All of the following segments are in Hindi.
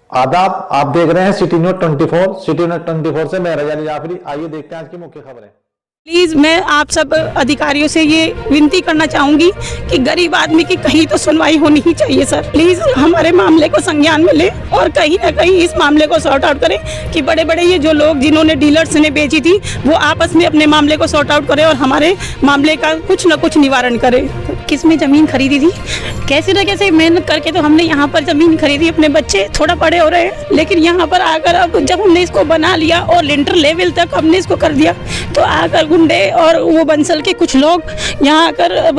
आदाब, आप देख रहे हैं सिटी न्यूज़ 24। सिटी न्यूज़ 24 से मैं रजाली जाफरी। आइए देखते हैं आज की मुख्य खबरें। प्लीज़ मैं आप सब अधिकारियों से ये विनती करना चाहूँगी कि गरीब आदमी की कहीं तो सुनवाई होनी ही चाहिए सर। प्लीज़ हमारे मामले को संज्ञान में ले और कहीं ना कहीं इस मामले को सॉर्ट आउट करें कि बड़े बड़े ये जो लोग जिन्होंने डीलर्स ने बेची थी वो आपस में अपने मामले को सॉर्ट आउट करें और हमारे मामले का कुछ न कुछ निवारण करें। किसमें ज़मीन खरीदी थी, कैसे न कैसे मेहनत करके तो हमने यहाँ पर ज़मीन खरीदी, अपने बच्चे थोड़ा बड़े हो रहे हैं, लेकिन यहाँ पर आकर अब जब हमने इसको बना लिया और लिंटर लेवल तक हमने इसको कर दिया तो आकर गुंडे और वो बंसल के कुछ लोग यहाँ आकर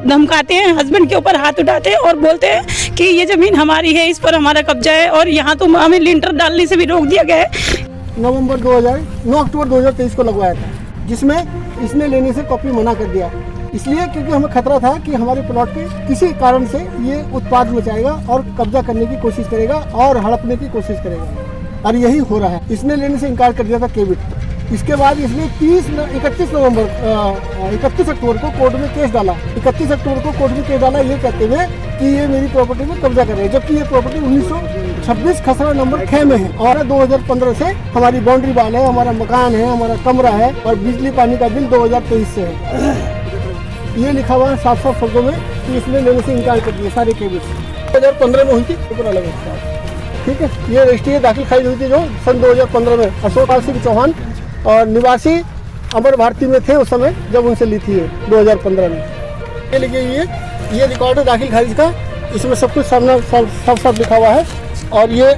धमकाते हैं, हस्बैंड के ऊपर हाथ उठाते हैं और बोलते हैं कि ये ज़मीन हमारी है, इस पर हमारा कब्जा है और यहाँ तो हमें लिंटर डालने से भी रोक दिया गया है। 9 अक्टूबर 2023 को लगवाया था, जिसमें इसने लेने से कॉपी मना कर दिया, इसलिए क्योंकि हमें खतरा था कि हमारे प्लॉट पे किसी कारण से ये उत्पाद मचाएगा और कब्जा करने की कोशिश करेगा और हड़पने की कोशिश करेगा, और यही हो रहा है। इसने लेने से इनकार कर दिया था केविट। इसके बाद इसने 31 अक्टूबर को कोर्ट में केस डाला। 31 अक्टूबर को कोर्ट में केस डाला ये कहते हुए कि ये मेरी प्रॉपर्टी में कब्जा कर रहे हैं, जबकि ये प्रॉपर्टी 1926 खसरा नंबर 6 में है और 2015 से हमारी बाउंड्री वाल है, हमारा मकान है, हमारा कमरा है और बिजली पानी का बिल 2023 से है। ये लिखा हुआ है साफ-साफ शब्दों में कि इसने लेने से इनकार कर दिया सारे केस। 2015 में हुई थी, ऊपर अलग है, ठीक है। ये रजिस्ट्री दाखिल खारिज हुई थी जो सन 2015 में अशोक पाल सिंह चौहान और निवासी अमर भारती में थे उस समय जब उनसे ली थी 2015 में। ये लिखिए, ये रिकॉर्ड है दाखिल खारिज का, इसमें सब कुछ सामने साफ लिखा हुआ है और ये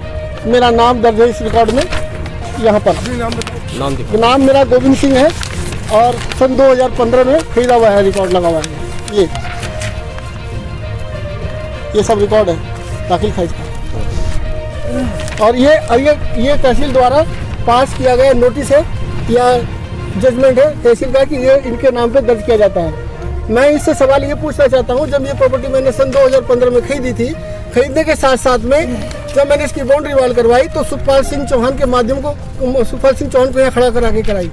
मेरा नाम दर्ज है इस रिकॉर्ड में। यहाँ पर नाम मेरा गोविंद सिंह है और सन 2015 में खरीदा हुआ है, रिकॉर्ड लगा हुआ है। ये सब रिकॉर्ड है दाखिल खारिज का। और ये तहसील द्वारा पास किया गया नोटिस है या जजमेंट है तहसील का कि ये इनके नाम पे दर्ज किया जाता है। मैं इससे सवाल ये पूछना चाहता हूँ, जब ये प्रॉपर्टी मैंने सन 2015 में खरीदी थी, खरीदने के साथ साथ में जब मैंने इसकी बाउंड्री वॉल करवाई तो सुखपाल सिंह चौहान के माध्यम को सुखपाल सिंह चौहान को यहाँ खड़ा करा के कराई।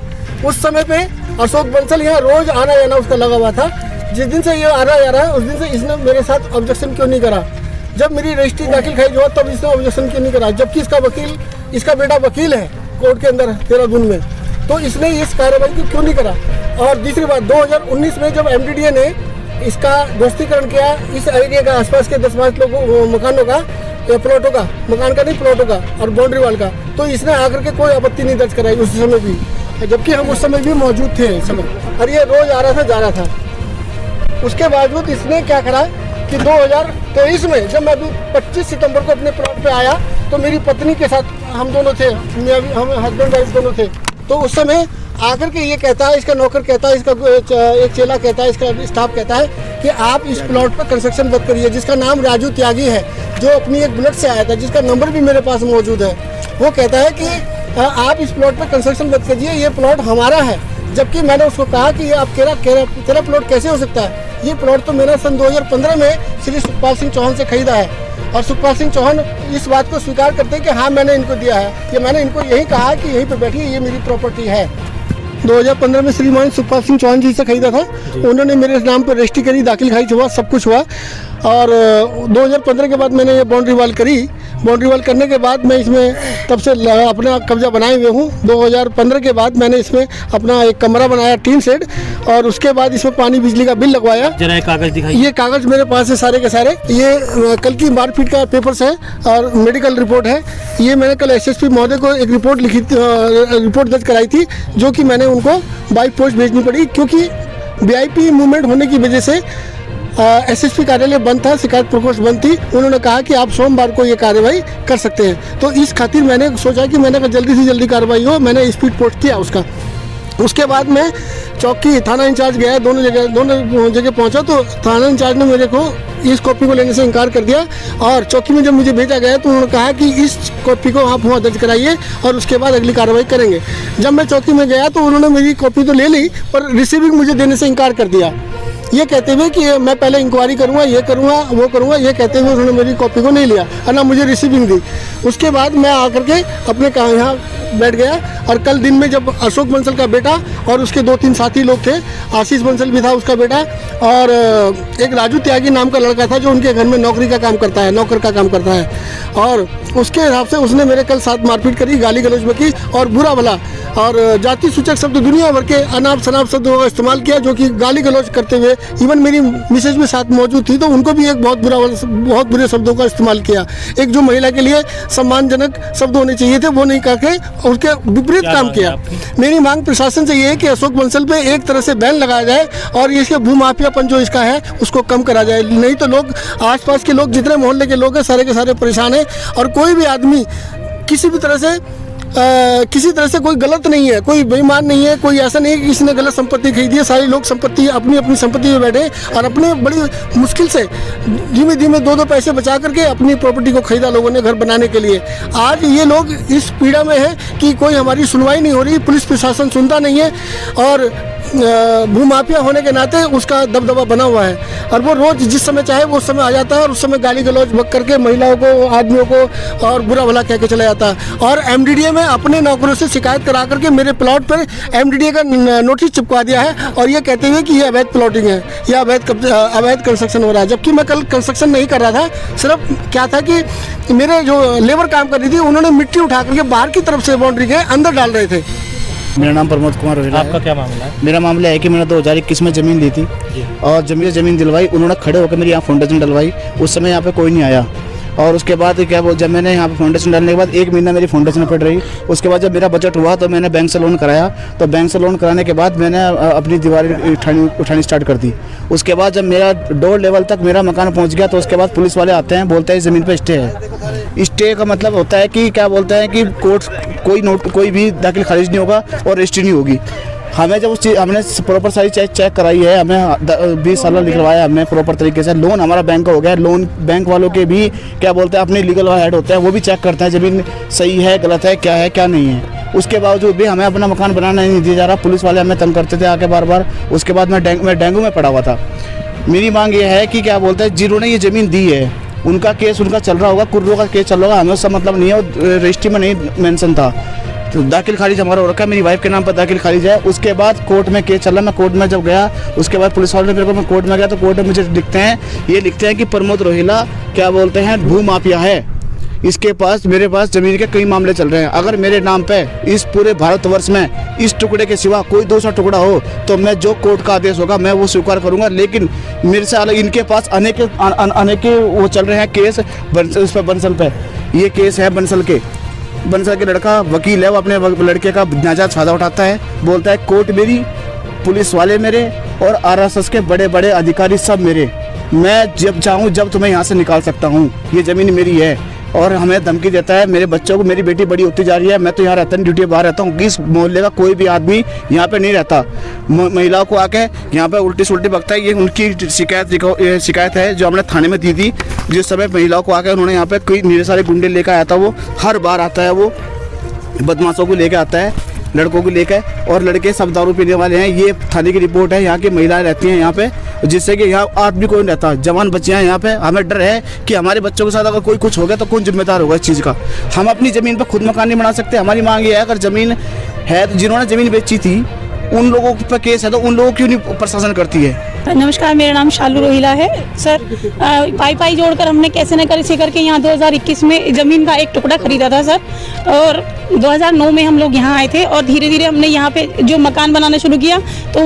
उस समय पे अशोक बंसल यहाँ रोज आना जाना उसका लगा हुआ था। जिस दिन से ये आ रहा है उस दिन से इसने मेरे साथ ऑब्जेक्शन क्यों नहीं करा? जब मेरी रजिस्ट्री दाखिल खारिज हुआ तब इसने ऑब्जेक्शन क्यों नहीं करा? जबकि इसका बेटा वकील है कोर्ट के अंदर देहरादून में, तो इसने इस कार्रवाई को क्यों नहीं करा? और दूसरी बात, 2019 में जब MDDA ने इसका ध्वस्तीकरण किया इस एरिया का आसपास के 10-5 लोगों मकानों का या प्लॉटों का, मकान का नहीं प्लॉटों का और बाउंड्री वाल का, तो इसने आकर के कोई आपत्ति नहीं दर्ज कराई उस समय भी, जबकि हम उस समय भी मौजूद थे इस समय, और ये रोज आ रहा था जा रहा था। उसके बावजूद इसने क्या करा कि 2023 में जब मैं अभी 25 सितंबर को अपने प्लॉट पे आया तो मेरी पत्नी के साथ हम दोनों थे, हम हस्बैंड वाइफ दोनों थे, तो उस समय आकर के ये कहता है, इसका नौकर कहता है, इसका एक चेला कहता है, इसका स्टाफ कहता है कि आप इस प्लॉट पर कंस्ट्रक्शन मत करिए, जिसका नाम राजू त्यागी है, जो अपनी एक बुलेट से आया था, जिसका नंबर भी मेरे पास मौजूद है। वो कहता है कि आप इस प्लॉट पर कंस्ट्रक्शन मत कीजिए, ये प्लॉट हमारा है। जबकि मैंने उसको कहा कि ये आप तेरा प्लॉट कैसे हो सकता है? ये प्लॉट तो मैंने सन 2015 में श्री सुखपाल सिंह चौहान से खरीदा है, और सुखपाल सिंह चौहान इस बात को स्वीकार करते हैं कि हाँ मैंने इनको दिया है, कि मैंने इनको यही कहा कि यहीं पर बैठिए, ये मेरी प्रॉपर्टी है। 2015 में श्रीमान सुखपाल सिंह चौहान जी से खरीदा था, उन्होंने मेरे नाम पर रजिस्ट्री करी, दाखिल खारिज हुआ, सब कुछ हुआ। और 2015 के बाद मैंने ये बाउंड्री वॉल करी। बाउंड्री वॉल करने के बाद मैं इसमें तब से अपना कब्जा बनाए हुए हूँ। 2015 के बाद मैंने इसमें अपना एक कमरा बनाया, टीन शेड, और उसके बाद इसमें पानी बिजली का बिल लगवाया। जरा कागज दिखाइए। ये कागज मेरे पास है सारे के सारे। ये कल की मारपीट का पेपर्स है और मेडिकल रिपोर्ट है। ये मैंने कल SSP महोदय को एक रिपोर्ट दर्ज कराई थी, जो कि मैंने उनको बाई पोस्ट भेजनी पड़ी, क्योंकि VIP मूवमेंट होने की वजह से SSP कार्यालय बंद था, शिकायत प्रकोष्ठ बंद थी। उन्होंने कहा कि आप सोमवार को ये कार्रवाई कर सकते हैं, तो इस खातिर मैंने सोचा कि मैंने जल्दी से जल्दी कार्रवाई हो, मैंने स्पीड पोस्ट किया उसका। उसके बाद मैं चौकी थाना इंचार्ज गया, दोनों जगह पहुंचा, तो थाना इंचार्ज ने मेरे को इस कॉपी को लेने से इनकार कर दिया, और चौकी में जब मुझे भेजा गया तो उन्होंने कहा कि इस कॉपी को आप वहाँ दर्ज कराइए और उसके बाद अगली कार्रवाई करेंगे। जब मैं चौकी में गया तो उन्होंने मेरी कॉपी तो ले ली, पर रिसीविंग मुझे देने से इनकार कर दिया। ये कहते हुए कि मैं पहले इंक्वायरी करूंगा, ये करूंगा, वो करूंगा, ये कहते हुए उन्होंने मेरी कॉपी को नहीं लिया और ना मुझे रिसीविंग दी। उसके बाद मैं आकर के अपने यहाँ बैठ गया और कल दिन में जब अशोक बंसल का बेटा और उसके 2-3 साथी लोग थे, आशीष बंसल भी था उसका बेटा, और एक राजू त्यागी नाम का लड़का था जो उनके घर में नौकरी का काम करता है, नौकर का काम करता है, और उसके हिसाब से उसने मेरे कल साथ मारपीट करी, गाली गलौज में की और बुरा भला और जाति सूचक शब्द दुनिया भर के अनाप शनाप शब्दों का इस्तेमाल किया, जो कि गाली गलौज करते हुए इवन मेरी मिसेज भी साथ मौजूद थी तो उनको भी एक बहुत बुरे शब्दों का इस्तेमाल किया। एक जो महिला के लिए सम्मानजनक शब्द होने चाहिए थे वो नहीं करके उसके विपरीत काम किया। मेरी मांग प्रशासन से ये है कि अशोक बंसल पे एक तरह से बैन लगाया जाए और इसके भूमाफियापन जो इसका है उसको कम करा जाए, नहीं तो लोग आसपास के लोग जितने मोहल्ले के लोग हैं सारे के सारे परेशान हैं। और कोई भी आदमी किसी तरह से कोई गलत नहीं है, कोई बेईमान नहीं है, कोई ऐसा नहीं है कि किसी ने गलत संपत्ति खरीदी है। सारे लोग संपत्ति अपनी अपनी संपत्ति में बैठे और अपने बड़ी मुश्किल से धीमे धीमे 2-2 पैसे बचा करके अपनी प्रॉपर्टी को खरीदा लोगों ने घर बनाने के लिए। आज ये लोग इस पीड़ा में है कि कोई हमारी सुनवाई नहीं हो रही, पुलिस प्रशासन सुनता नहीं है और भूमाफिया होने के नाते उसका दबदबा बना हुआ है और वो रोज जिस समय चाहे वो उस समय आ जाता है और उस समय गाली गलौज बक करके महिलाओं को, आदमियों को और बुरा भला कह के चला जाता है। और एमडीडीए में अपने नौकरों से शिकायत करा करके मेरे प्लॉट पर एमडीडीए का नोटिस चिपका दिया है और ये कहते हुए कि ये अवैध प्लॉटिंग है, ये अवैध कंस्ट्रक्शन हो रहा है, जबकि मैं कल कंस्ट्रक्शन नहीं कर रहा था। सिर्फ क्या था कि मेरे जो लेबर काम कर रही थी उन्होंने मिट्टी उठा करके बाहर की तरफ से बाउंड्री के अंदर डाल रहे थे। मेरा नाम प्रमोद कुमार रोहिला है। आपका क्या मामला है? मेरा मामला है कि मैंने 2021 में ज़मीन ली थी और ज़मीन दिलवाई, उन्होंने खड़े होकर मेरी यहाँ फाउंडेशन डलवाई। उस समय यहाँ पे कोई नहीं आया और उसके बाद क्या वो जब मैंने यहाँ पे फाउंडेशन डालने के बाद 1 महीना मेरी फाउंडेशन पड़ रही। उसके बाद जब मेरा बजट हुआ तो मैंने बैंक से लोन कराया, तो बैंक से लोन कराने के बाद मैंने अपनी दीवारें उठानी स्टार्ट कर दी। उसके बाद जब मेरा डोर लेवल तक मेरा मकान पहुँच गया तो उसके बाद पुलिस वाले आते हैं, बोलते हैं इस ज़मीन पर स्टे है। स्टे का मतलब होता है कि क्या बोलते हैं कि कोर्ट कोई भी दाखिल खारिज नहीं होगा और रजिस्ट्री नहीं होगी। हमें जब हमने प्रॉपर सारी चेक कराई है, हमें 20 साल लिखवाया हमने प्रॉपर तरीके से, लोन हमारा बैंक का हो गया। लोन बैंक वालों के भी क्या बोलते हैं अपने लीगल हेड होते हैं, वो भी चेक करते हैं ज़मीन सही है गलत है क्या नहीं है। उसके बावजूद भी हमें अपना मकान बनाना नहीं दिया जा रहा। पुलिस वाले हमें तंग करते थे आके बार। उसके बाद मैं डेंगू में पड़ा हुआ था। मेरी मांग ये है कि क्या बोलते हैं जिन्होंने ये ज़मीन दी है उनका केस उनका चल रहा होगा, कुर्रों का केस चल रहा होगा, हमें उसका मतलब नहीं है, रजिस्ट्री में नहीं मेंशन था। तो दाखिल खारिज हमारा हो रखा है, मेरी वाइफ के नाम पर दाखिल खारिज है। उसके बाद कोर्ट में केस चल रहा, मैं कोर्ट में जब गया उसके बाद पुलिस वाले ने मेरे को, मैं कोर्ट में गया तो कोर्ट में मुझे लिखते हैं कि प्रमोद रोहिला क्या बोलते हैं भूमाफिया है, इसके पास मेरे पास ज़मीन के कई मामले चल रहे हैं। अगर मेरे नाम पे इस पूरे भारतवर्ष में इस टुकड़े के सिवा कोई दूसरा टुकड़ा हो तो मैं जो कोर्ट का आदेश होगा मैं वो स्वीकार करूंगा। लेकिन मेरे से अलग इनके पास अनेक वो चल रहे हैं केस उस पर बंसल पे। ये केस है बंसल के लड़का वकील है, वो अपने लड़के का नाजायज फायदा उठाता है, बोलता है कोर्ट मेरी, पुलिस वाले मेरे और RSS के बड़े बड़े अधिकारी सब मेरे, मैं जब चाहूँ जब तुम्हें यहाँ से निकाल सकता हूँ, ये ज़मीन मेरी है। और हमें धमकी देता है, मेरे बच्चों को, मेरी बेटी बड़ी होती जा रही है, मैं तो यहाँ रहता नहीं, ड्यूटी बाहर रहता हूँ, इस मोहल्ले का कोई भी आदमी यहाँ पे नहीं रहता। महिलाओं को आके यहाँ पे उल्टी सुल्टी बकता है, ये उनकी शिकायत है जो हमने थाने में दी थी। जिस समय महिलाओं को आके उन्होंने यहाँ पे कई मेरे सारे गुंडे लेकर आया था, वो हर बार आता है, वो बदमाशों को लेकर आता है, लड़कों को लेकर, और लड़के सब दारू पीने वाले हैं। ये थाने की रिपोर्ट है, यहाँ की महिलाएं रहती हैं यहाँ पे, जिससे कि यहाँ आदमी कोई नहीं रहता, जवान बच्चे हैं यहाँ पे। हमें डर है कि हमारे बच्चों के साथ अगर कोई कुछ हो गया तो कौन जिम्मेदार होगा इस चीज़ का। हम अपनी ज़मीन पर खुद मकान नहीं बना सकते। हमारी मांग ये है अगर ज़मीन है तो जिन्होंने ज़मीन बेची थी उन लोगों पर केस है तो उन लोगों क्यों नहीं प्रशासन करती है। नमस्कार, मेरा नाम शालू रोहिला है सर। पाई जोड़कर हमने कैसे न कैसे करके यहाँ 2021 में ज़मीन का एक टुकड़ा खरीदा था सर, और 2009 में हम लोग यहाँ आए थे और धीरे धीरे हमने यहाँ पे जो मकान बनाना शुरू किया। तो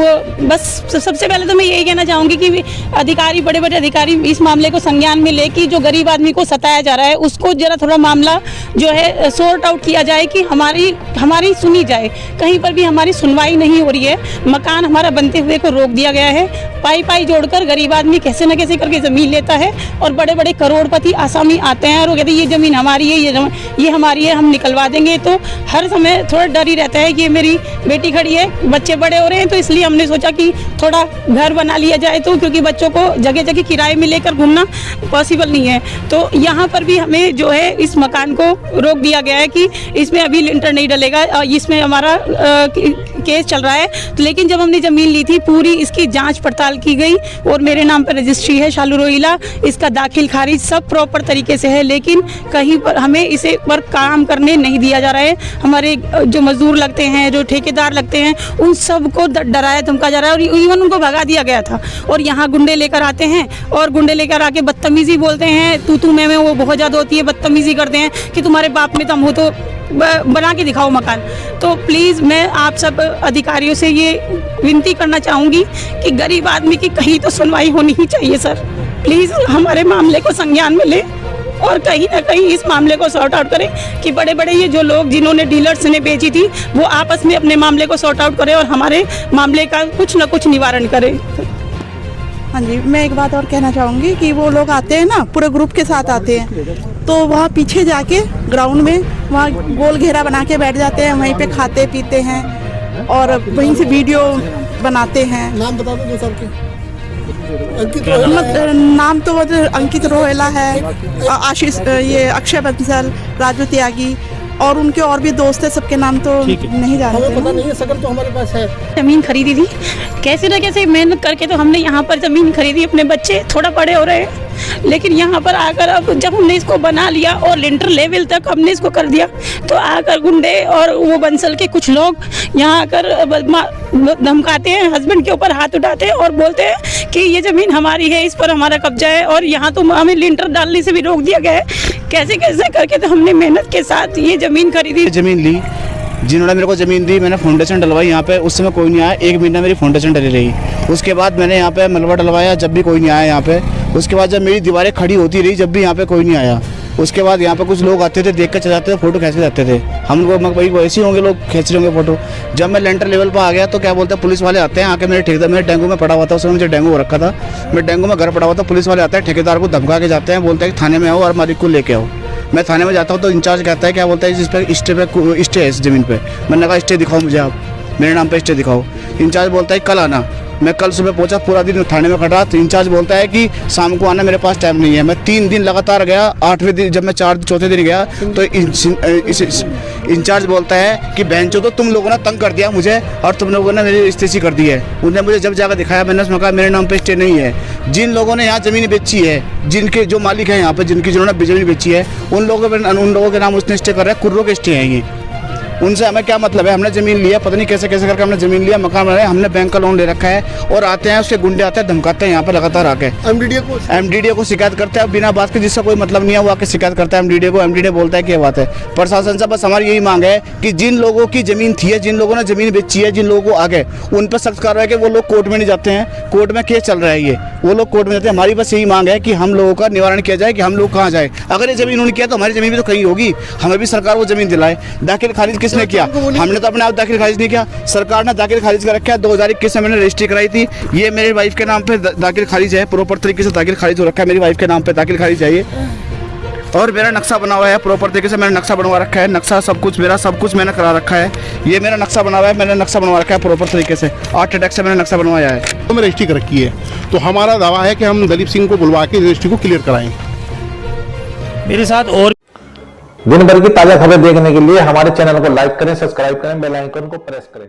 बस सबसे पहले तो मैं यही कहना चाहूँगी कि अधिकारी, बड़े बड़े अधिकारी इस मामले को संज्ञान में ले कि जो गरीब आदमी को सताया जा रहा है उसको जरा थोड़ा मामला जो है सॉर्ट आउट किया जाए कि हमारी सुनी जाए। कहीं पर भी हमारी सुनवाई नहीं हो रही है, मकान हमारा बनते हुए को रोक दिया गया है। पाई जोड़कर गरीब आदमी कैसे न कैसे करके ज़मीन लेता है और बड़े बड़े करोड़पति आसामी आते हैं और वो कहते हैं ये ज़मीन हमारी है, ये हमारी है, हम निकलवा देंगे। तो हर समय थोड़ा डर ही रहता है कि मेरी बेटी खड़ी है, बच्चे बड़े हो रहे हैं, तो इसलिए हमने सोचा कि थोड़ा घर बना लिया जाए, तो क्योंकि बच्चों को जगह जगह किराए में लेकर घूमना पॉसिबल नहीं है। तो यहाँ पर भी हमें जो है इस मकान को रोक दिया गया है कि इसमें अभी लिंटर नहीं डलेगा, इसमें हमारा केस चल रहा है। तो लेकिन जब हमने ज़मीन ली थी पूरी इसकी जांच पड़ताल की गई और मेरे नाम पर रजिस्ट्री है शालू रोहिला, इसका दाखिल खारिज सब प्रॉपर तरीके से है, लेकिन कहीं पर हमें इसे पर काम करने नहीं दिया जा रहा है। हमारे जो मजदूर लगते हैं, जो ठेकेदार लगते हैं, उन सबको डराया धमका जा रहा है और इवन उनको भगा दिया गया था। और यहाँ गुंडे लेकर आते हैं और गुंडे लेकर आके बदतमीजी बोलते हैं, तू मैं वो बहुत ज़्यादा होती है, बदतमीजी करते हैं कि तुम्हारे बाप में दम हो तो बना के दिखाओ मकान। तो प्लीज़ मैं आप सब अधिकारियों से ये विनती करना चाहूँगी कि गरीब आदमी की कहीं तो सुनवाई होनी ही चाहिए सर। प्लीज़ हमारे मामले को संज्ञान में लें और कहीं ना कहीं इस मामले को सॉर्ट आउट करें कि बड़े बड़े ये जो लोग जिन्होंने डीलर्स ने बेची थी वो आपस में अपने मामले को सॉर्ट आउट करें और हमारे मामले का कुछ ना कुछ निवारण करें। हाँ जी, मैं एक बात और कहना चाहूँगी कि वो लोग आते हैं ना, पूरे ग्रुप के साथ आते हैं, तो वहाँ पीछे जाके ग्राउंड में वहाँ गोल घेरा बना के बैठ जाते हैं, वहीं पे खाते पीते हैं और वहीं से वीडियो बनाते हैं। नाम बता दो सबके। नाम तो अंकित रोहेला है, आशीष, ये अक्षय बंसल, राजू त्यागी और उनके और भी दोस्त है, सबके नाम तो नहीं जानते। हमें पता नहीं है, सकल तो हमारे पास है। ज़मीन खरीदी थी कैसे न कैसे मेहनत करके, तो हमने यहाँ पर ज़मीन खरीदी। अपने बच्चे थोड़ा बड़े हो रहे हैं, लेकिन यहाँ पर आकर अब जब हमने इसको बना लिया और लिंटर लेवल तक हमने इसको कर दिया, तो आकर गुंडे और वो बंसल के कुछ लोग यहाँ आकर धमकाते हैं, हस्बैंड के ऊपर हाथ उठाते हैं और बोलते हैं कि ये ज़मीन हमारी है, इस पर हमारा कब्जा है और यहाँ तो हमें लिंटर डालने से भी रोक दिया गया है। कैसे कैसे करके तो हमने मेहनत के साथ ये ज़मीन खरीदी। ज़मीन ली, जिन्होंने मेरे को ज़मीन दी, मैंने फाउंडेशन डलवाई। यहाँ पे उस समय कोई नहीं आया, 1 महीना मेरी फाउंडेशन डली रही। उसके बाद मैंने यहाँ पे मलबा डलवाया, जब भी कोई नहीं आया यहाँ पे। उसके बाद जब मेरी दीवारें खड़ी होती रही, जब भी यहाँ पे कोई नहीं आया। उसके बाद यहाँ पे कुछ लोग आते थे, देख कर चले जाते थे, फोटो खींच के जाते थे। हम लोग भाई वैसे ही होंगे, लोग खींच रहे होंगे फोटो। जब मैं लेंटर लेवल पर आ गया तो क्या बोलते हैं, पुलिस वाले आते हैं आके, मेरे ठेकेदार, मेरे डेंगू में पड़ा हुआ था, उस समय मुझे डेंगू हो रखा था, मैं डेंगू में घर पड़ा हुआ था। पुलिस वाले आते हैं, ठेकेदार को धमका के जाते हैं, बोलते हैं कि थाने में आओ और मालिक को लेके आओ। मैं थाने में जाता हूँ तो इंचार्ज कहता है, क्या बोलता है, इस पर स्टे है इस ज़मीन पे। मैंने कहा स्टे दिखाओ मुझे, आप मेरे नाम पे स्टे दिखाओ। इंचार्ज बोलता है कल आना। मैं कल सुबह पहुंचा, पूरा दिन थाने में खड़ा, तो इंचार्ज बोलता है कि शाम को आना, मेरे पास टाइम नहीं है। मैं 3 दिन लगातार गया। 8वें दिन जब मैं चौथे दिन गया तो इंचार्ज बोलता है कि बहनचोद तो तुम लोगों ने तंग कर दिया मुझे और तुम लोगों ने मेरी इस्तीसी कर दी है। उन्होंने मुझे जब जाकर दिखाया, मैंने उसमें कहा मेरे नाम पे स्टे नहीं है। जिन लोगों ने यहाँ ज़मीन बेची है, जिनके जो मालिक हैं यहाँ पे, जिन्होंने ज़मीन बेची है, उन लोगों के नाम उसने स्टे कर रहा है, कुर्रों के स्टे हैं ये। उनसे हमें क्या मतलब है? हमने ज़मीन लिया, पता नहीं कैसे कैसे करके हमने ज़मीन लिया, मकान बनाया, हमने बैंक का लोन ले रखा है और आते हैं उसके गुंडे आते हैं, धमकाते हैं यहाँ पे लगातार आके। एमडीडीए को शिकायत करते हैं बिना बात के, जिसका कोई मतलब नहीं है, वो आके शिकायत करता है एमडीडीए को। एमडीडीए बोलता है कि ये बात है। प्रशासन से बस हमारी यही मांग है कि जिन लोगों की ज़मीन थी है, जिन लोगों ने ज़मीन बेची है, जिन लोगों को आगे, उन पर सख्त कार्रवाई कि वो लोग कोर्ट में नहीं जाते हैं। कोर्ट में केस चल रहा है, ये वो लोग कोर्ट में जाते हैं। हमारी बस यही मांग है कि हम लोगों का निवारण किया जाए, कि हम लोग कहाँ जाए। अगर ये ज़मीन उन्होंने किया तो हमारी ज़मीन भी तो कहीं होगी, हमें भी सरकार वो ज़मीन दिलाए। दाखिल खारिज किसने किया? हमने तो अपने आप दाखिल खारिज नहीं किया, सरकार ने दाखिल खारिज कर रखा है। 2021 में मैंने रजिस्ट्री कराई थी, ये मेरी वाइफ के नाम पे दाखिल खारिज है, प्रॉपर तरीके से दाखिल खारिज हो रखा है, मेरी वाइफ के नाम पे दाखिल खारिज है ये। और मेरा नक्शा बना हुआ है, प्रॉपर तरीके से मैंने नक्शा बनवा रखा है, नक्शा सब कुछ मेरा, सब कुछ मैंने करा रखा है। ये मेरा नक्शा बना हुआ है, मैंने नक्शा बनवा रखा है प्रॉपर तरीके से, आर्किटेक्ट से मैंने नक्शा बनवाया है। तो मैं रजिस्ट्री कर रखी है, तो हमारा दावा है कि हम दलीप सिंह को बुलवा के रजिस्ट्री को क्लियर कराएं। मेरे साथ और दिन भर की ताजा खबर देखने के लिए हमारे चैनल को लाइक करें, सब्सक्राइब करें, बेल आइकन को प्रेस करें।